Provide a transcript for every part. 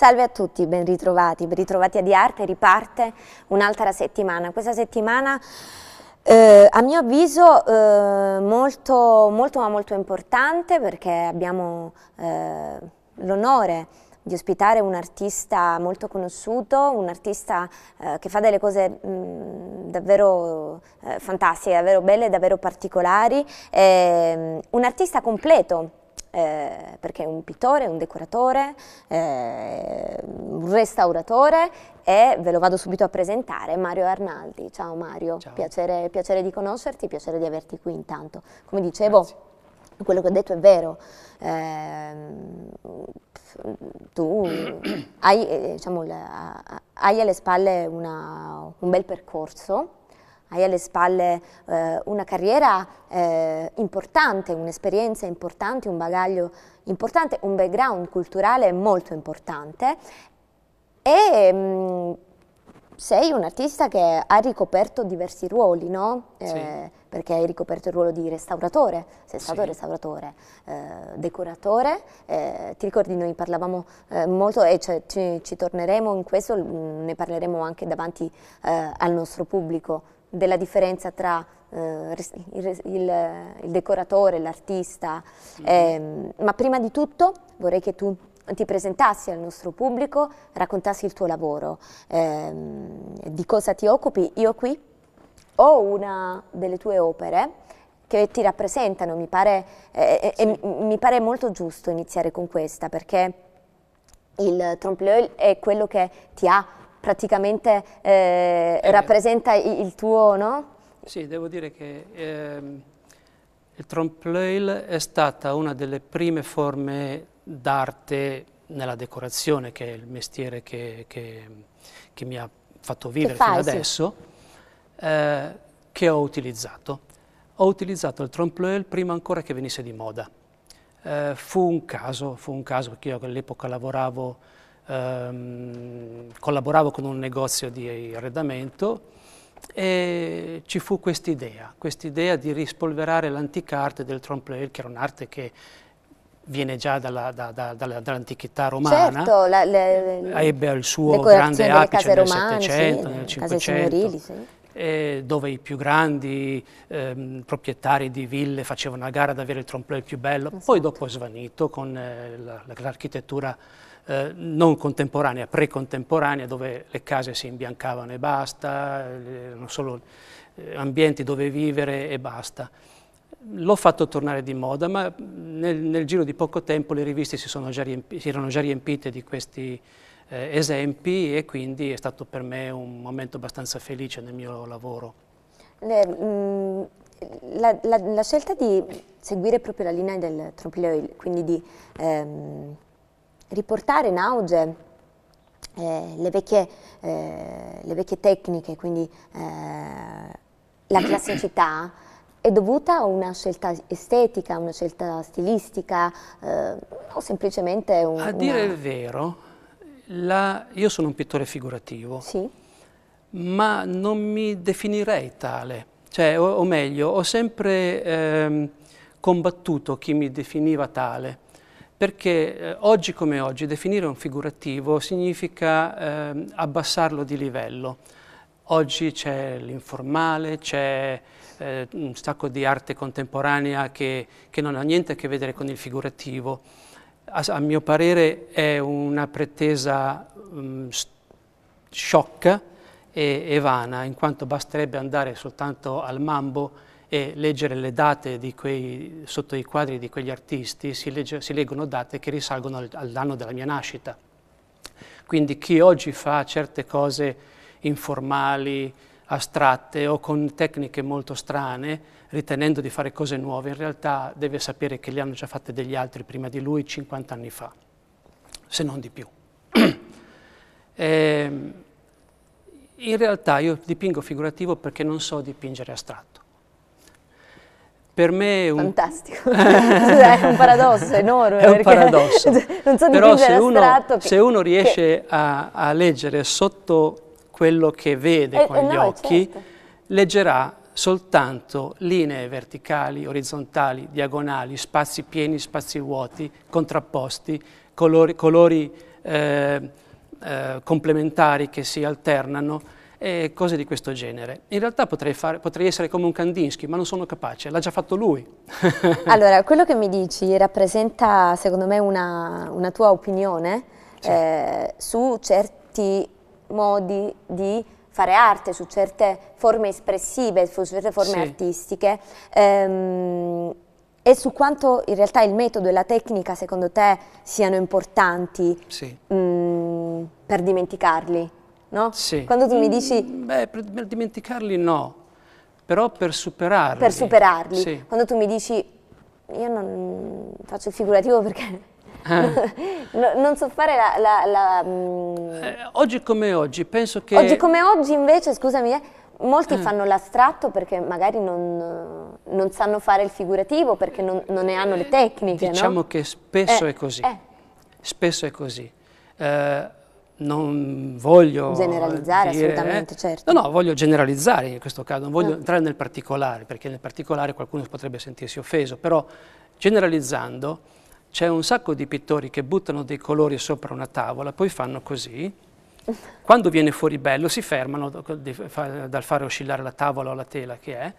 Salve a tutti, ben ritrovati a Di Arte. Riparte un'altra settimana. Questa settimana a mio avviso molto importante, perché abbiamo l'onore di ospitare un artista molto conosciuto, un artista che fa delle cose davvero fantastiche, davvero belle, davvero particolari, un artista completo. Perché è un pittore, un decoratore, un restauratore, e ve lo vado subito a presentare, Mario Arnaldi. Ciao Mario, ciao. Piacere di conoscerti, piacere di averti qui intanto. Come dicevo, grazie. Quello che ho detto è vero, tu hai, diciamo, hai alle spalle un bel percorso. Hai alle spalle una carriera importante, un'esperienza importante, un bagaglio importante, un background culturale molto importante, e sei un artista che ha ricoperto diversi ruoli, no? Sì. Perché hai ricoperto il ruolo di restauratore, sei stato restauratore, decoratore, ti ricordi noi parlavamo molto, e cioè, ci torneremo in questo, ne parleremo anche davanti al nostro pubblico, della differenza tra il decoratore, l'artista, ma prima di tutto vorrei che tu ti presentassi al nostro pubblico, raccontassi il tuo lavoro, di cosa ti occupi. Io qui ho una delle tue opere che ti rappresentano, mi pare molto giusto iniziare con questa, perché il trompe-l'œil è quello che ti ha praticamente rappresenta il tuo, no? Sì, devo dire che il trompe-l'œil è stata una delle prime forme d'arte nella decorazione, che è il mestiere che mi ha fatto vivere fino adesso, che ho utilizzato. Ho utilizzato il trompe-l'œil prima ancora che venisse di moda. Fu un caso perché io all'epoca collaboravo con un negozio di arredamento, e ci fu quest'idea di rispolverare l'antica arte del trompe-l'œil, che era un'arte che viene già dall'antichità romana. Certo, ebbe il suo grande apice nel Settecento, sì, nel Cinquecento, sì. Dove i più grandi proprietari di ville facevano a gara ad avere il trompe-l'œil più bello. Esatto. Poi dopo è svanito con l'architettura non contemporanea, precontemporanea, dove le case si imbiancavano e basta, erano solo ambienti dove vivere e basta. L'ho fatto tornare di moda, ma nel giro di poco tempo le riviste si erano già riempite di questi esempi, e quindi è stato per me un momento abbastanza felice nel mio lavoro. La scelta di seguire proprio la linea del trompe-l'œil, quindi di riportare in auge le vecchie tecniche, quindi la classicità, è dovuta a una scelta estetica, una scelta stilistica, o semplicemente A dire il vero, io sono un pittore figurativo, sì, ma non mi definirei tale. Cioè, o meglio, ho sempre combattuto chi mi definiva tale, perché oggi come oggi definire un figurativo significa abbassarlo di livello. Oggi c'è l'informale, c'è un sacco di arte contemporanea che non ha niente a che vedere con il figurativo. A mio parere è una pretesa sciocca e vana, in quanto basterebbe andare soltanto al Mambo e leggere le date sotto i quadri di quegli artisti. Si leggono date che risalgono all'anno della mia nascita. Quindi chi oggi fa certe cose informali, astratte o con tecniche molto strane, ritenendo di fare cose nuove, in realtà deve sapere che le hanno già fatte degli altri prima di lui 50 anni fa, se non di più. In realtà io dipingo figurativo perché non so dipingere astratto. Per me è fantastico, è un paradosso enorme. È un paradosso. Non so però dipingere astratto. Se uno riesce a leggere sotto quello che vede con gli occhi, certo, leggerà soltanto linee verticali, orizzontali, diagonali, spazi pieni, spazi vuoti, contrapposti, colori complementari che si alternano e cose di questo genere. In realtà potrei essere come un Kandinsky, ma non sono capace, l'ha già fatto lui. Allora, quello che mi dici rappresenta secondo me una tua opinione, sì, su certi modi di fare arte, su certe forme espressive, su certe forme, sì, artistiche, e su quanto in realtà il metodo e la tecnica secondo te siano importanti, sì, per dimenticarli, no? Sì. Quando tu mi dici... Beh, per dimenticarli no, però per superarli. Per superarli. Sì. Quando tu mi dici, io non faccio il figurativo perché... non so fare oggi come oggi, penso che... Oggi come oggi invece, scusami, molti fanno l'astratto perché magari non sanno fare il figurativo, perché non ne hanno le tecniche, diciamo, no? Che spesso è così. Spesso è così. Non voglio generalizzare, dire, assolutamente, certo. No, voglio generalizzare in questo caso, non voglio entrare nel particolare, perché nel particolare qualcuno potrebbe sentirsi offeso, però generalizzando c'è un sacco di pittori che buttano dei colori sopra una tavola, poi fanno così, quando viene fuori bello si fermano dal fare oscillare la tavola o la tela che è,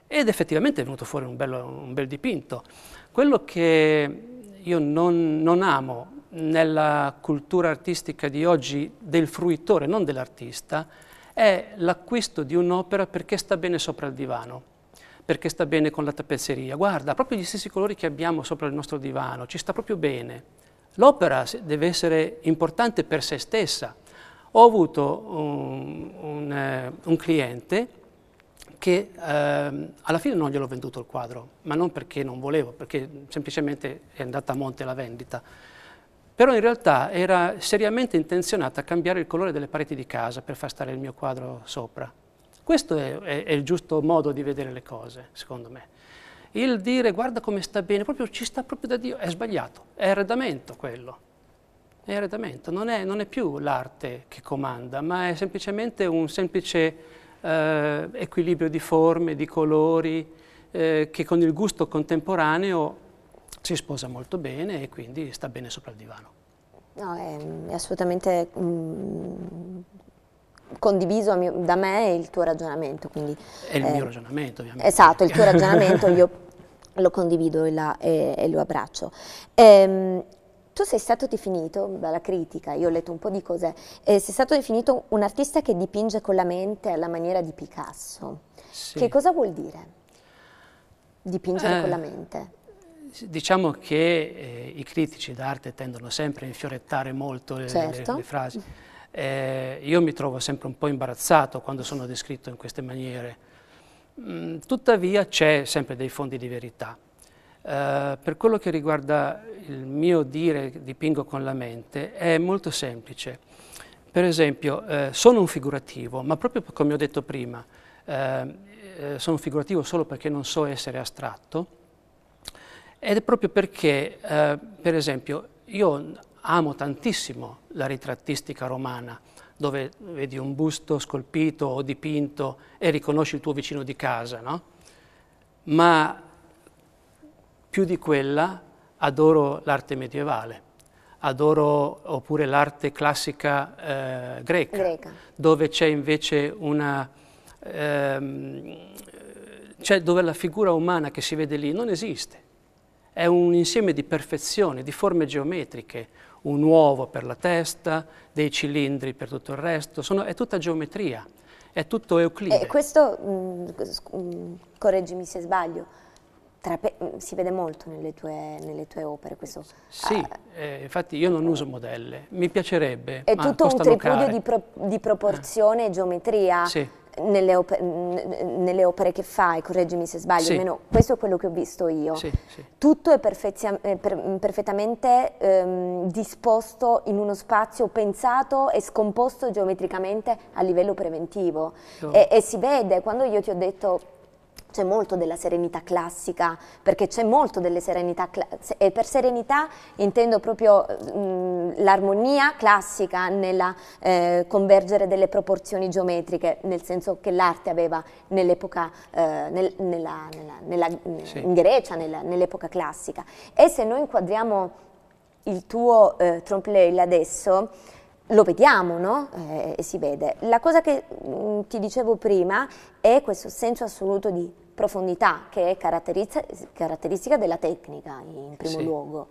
ed effettivamente è venuto fuori un bel dipinto. Quello che io non amo nella cultura artistica di oggi del fruitore, non dell'artista, è l'acquisto di un'opera perché sta bene sopra il divano, perché sta bene con la tappezzeria. Guarda, proprio gli stessi colori che abbiamo sopra il nostro divano, ci sta proprio bene. L'opera deve essere importante per se stessa. Ho avuto un cliente che alla fine non gliel'ho venduto il quadro, ma non perché non volevo, perché semplicemente è andata a monte la vendita. Però in realtà era seriamente intenzionata a cambiare il colore delle pareti di casa per far stare il mio quadro sopra. Questo è il giusto modo di vedere le cose, secondo me. Il dire guarda come sta bene, proprio ci sta proprio da Dio, è sbagliato, è arredamento quello. È arredamento, non è più l'arte che comanda, ma è semplicemente un semplice equilibrio di forme, di colori, che con il gusto contemporaneo si sposa molto bene e quindi sta bene sopra il divano. No, è assolutamente condiviso da me il tuo ragionamento. Quindi, è il mio ragionamento, ovviamente. Esatto, il tuo ragionamento io lo condivido e lo abbraccio. Tu sei stato definito, dalla critica, io ho letto un po' di cose, sei stato definito un artista che dipinge con la mente alla maniera di Picasso. Sì. Che cosa vuol dire dipingere con la mente? Diciamo che i critici d'arte tendono sempre a infiorettare molto le frasi. Io mi trovo sempre un po' imbarazzato quando sono descritto in queste maniere. Tuttavia c'è sempre dei fondi di verità. Per quello che riguarda il mio dire dipingo con la mente è molto semplice. Per esempio, sono un figurativo, ma proprio come ho detto prima, sono un figurativo solo perché non so essere astratto, ed è proprio perché, per esempio, io amo tantissimo la ritrattistica romana, dove vedi un busto scolpito o dipinto e riconosci il tuo vicino di casa, no? Ma più di quella adoro l'arte medievale, adoro oppure l'arte classica greca, dove c'è invece dove la figura umana che si vede lì non esiste. È un insieme di perfezioni, di forme geometriche, un uovo per la testa, dei cilindri per tutto il resto, è tutta geometria, è tutto Euclide. E questo, correggimi se sbaglio, si vede molto nelle tue opere. Questo, sì, infatti io non uso modelle, mi piacerebbe, è ma tutto un costano tripudio di proporzione e geometria. Sì. Nelle opere che fai, correggimi se sbaglio, sì, almeno questo è quello che ho visto io. Sì, sì. Tutto è perfettamente disposto in uno spazio pensato e scomposto geometricamente a livello preventivo. E si vede, quando io ti ho detto c'è molto della serenità classica, perché c'è molto delle serenità e per serenità intendo proprio l'armonia classica nella convergere delle proporzioni geometriche, nel senso che l'arte aveva nell'epoca, in Grecia, nell'epoca classica. E se noi inquadriamo il tuo trompe-l'œil adesso lo vediamo, no? E si vede. La cosa che ti dicevo prima è questo senso assoluto di profondità, che è caratteristica della tecnica in primo luogo,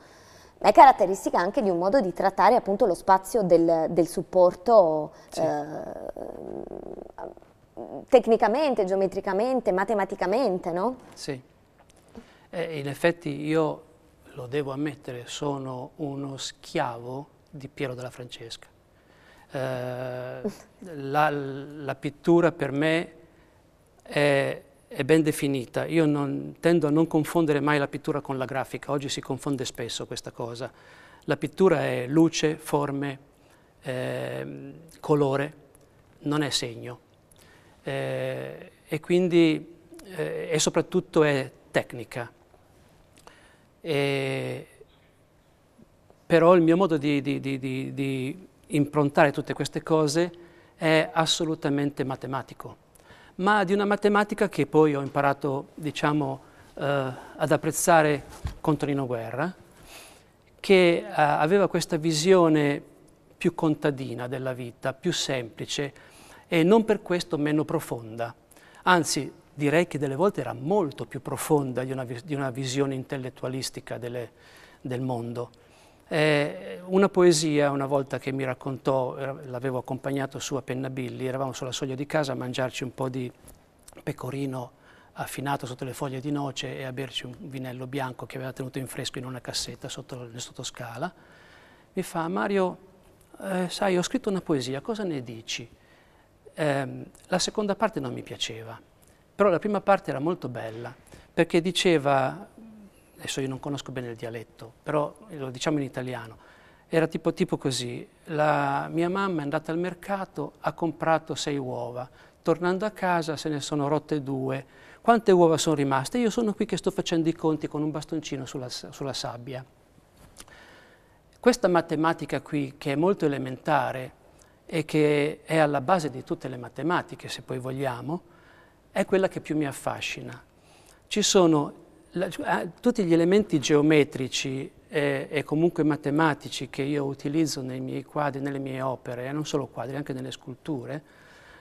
ma è caratteristica anche di un modo di trattare appunto lo spazio del supporto tecnicamente, geometricamente, matematicamente, no? Sì. In effetti io, lo devo ammettere, sono uno schiavo di Piero della Francesca. La pittura per me è ben definita. Io tendo a non confondere mai la pittura con la grafica. Oggi si confonde spesso questa cosa. La pittura è luce, forme, colore, non è segno. E quindi e soprattutto è tecnica. Però il mio modo di improntare tutte queste cose è assolutamente matematico, ma di una matematica che poi ho imparato, diciamo, ad apprezzare con Tonino Guerra, che aveva questa visione più contadina della vita, più semplice e non per questo meno profonda. Anzi, direi che delle volte era molto più profonda di una visione intellettualistica del mondo. Una poesia, una volta che mi raccontò, l'avevo accompagnato su a Pennabilli, eravamo sulla soglia di casa a mangiarci un po' di pecorino affinato sotto le foglie di noce e a berci un vinello bianco che aveva tenuto in fresco in una cassetta nel sottoscala. Mi fa: Mario, sai, ho scritto una poesia, cosa ne dici? La seconda parte non mi piaceva, però la prima parte era molto bella, perché diceva, adesso io non conosco bene il dialetto, però lo diciamo in italiano, era tipo così: la mia mamma è andata al mercato, ha comprato 6 uova, tornando a casa se ne sono rotte 2, quante uova sono rimaste? Io sono qui che sto facendo i conti con un bastoncino sulla sabbia. Questa matematica qui, che è molto elementare e che è alla base di tutte le matematiche, se poi vogliamo, è quella che più mi affascina. Ci sono tutti gli elementi geometrici e comunque matematici che io utilizzo nei miei quadri, nelle mie opere, e non solo quadri, anche nelle sculture,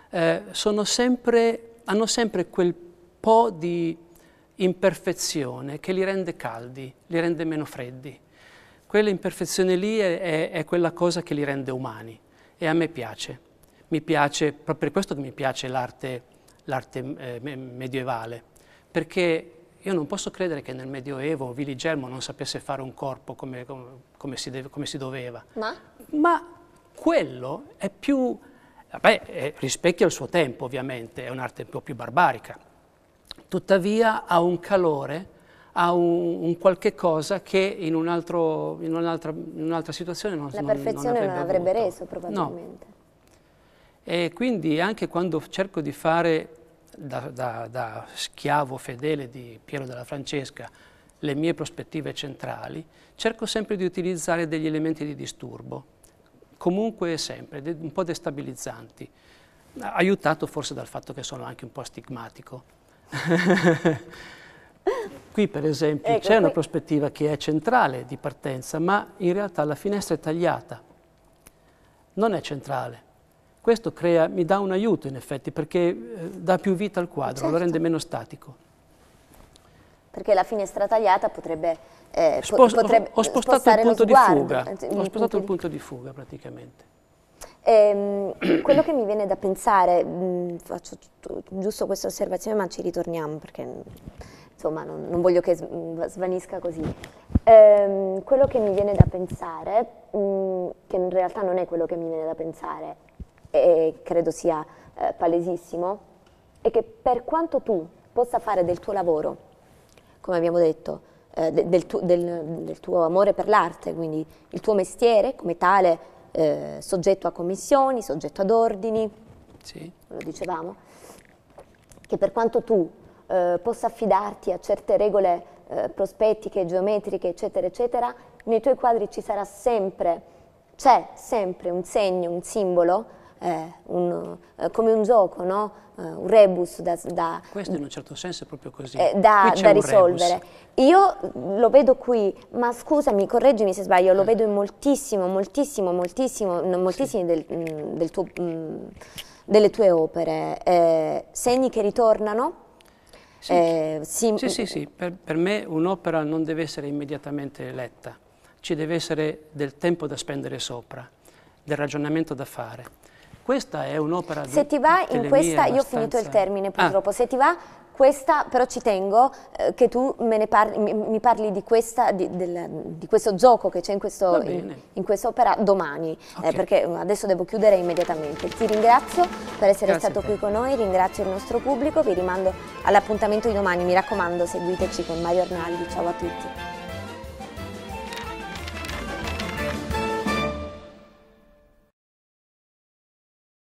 hanno sempre quel po' di imperfezione che li rende caldi, li rende meno freddi. Quell'imperfezione lì è quella cosa che li rende umani e a me piace. Mi piace, proprio per questo che mi piace l'arte medievale, perché io non posso credere che nel Medioevo Willy Gelmo non sapesse fare un corpo come si doveva. Ma quello è più... Vabbè, rispecchia il suo tempo, ovviamente, è un'arte un po' più barbarica. Tuttavia ha un calore, ha un qualche cosa che in un'altra situazione non avrebbe avuto. La perfezione non avrebbe reso, probabilmente. No. E quindi anche quando cerco di fare da schiavo fedele di Piero della Francesca le mie prospettive centrali, cerco sempre di utilizzare degli elementi di disturbo, comunque e sempre, un po' destabilizzanti, aiutato forse dal fatto che sono anche un po' astigmatico. Qui per esempio c'è una prospettiva che è centrale di partenza, ma in realtà la finestra è tagliata, non è centrale. Questo mi dà un aiuto in effetti, perché dà più vita al quadro, certo. Lo rende meno statico. Perché la finestra tagliata potrebbe ho spostato il punto di fuga. Ho spostato il punto di fuga praticamente. Quello che mi viene da pensare, faccio giusto questa osservazione ma ci ritorniamo perché insomma non voglio che svanisca così. Quello che mi viene da pensare, che in realtà non è quello che mi viene da pensare, e credo sia palesissimo, è che per quanto tu possa fare del tuo lavoro, come abbiamo detto, del tuo amore per l'arte, quindi il tuo mestiere come tale, soggetto a commissioni, soggetto ad ordini, sì. Lo dicevamo, che per quanto tu possa affidarti a certe regole prospettiche, geometriche, eccetera, eccetera, nei tuoi quadri c'è sempre un segno, un simbolo come un gioco, no? Un rebus Questo in un certo senso è proprio così. Da risolvere. Io lo vedo qui, ma scusami, correggimi se sbaglio, lo vedo in moltissime delle tue opere. Segni che ritornano. Sì. Per me un'opera non deve essere immediatamente letta, ci deve essere del tempo da spendere sopra, del ragionamento da fare. Questa è un'opera di... Se ti va in questa, io ho finito il termine purtroppo, se ti va questa, però ci tengo che tu mi parli di questa, di questo gioco che c'è in quest'opera domani, perché adesso devo chiudere immediatamente. Ti ringrazio per essere stato qui con noi, ringrazio il nostro pubblico, vi rimando all'appuntamento di domani, mi raccomando seguiteci con Mario Arnaldi, ciao a tutti.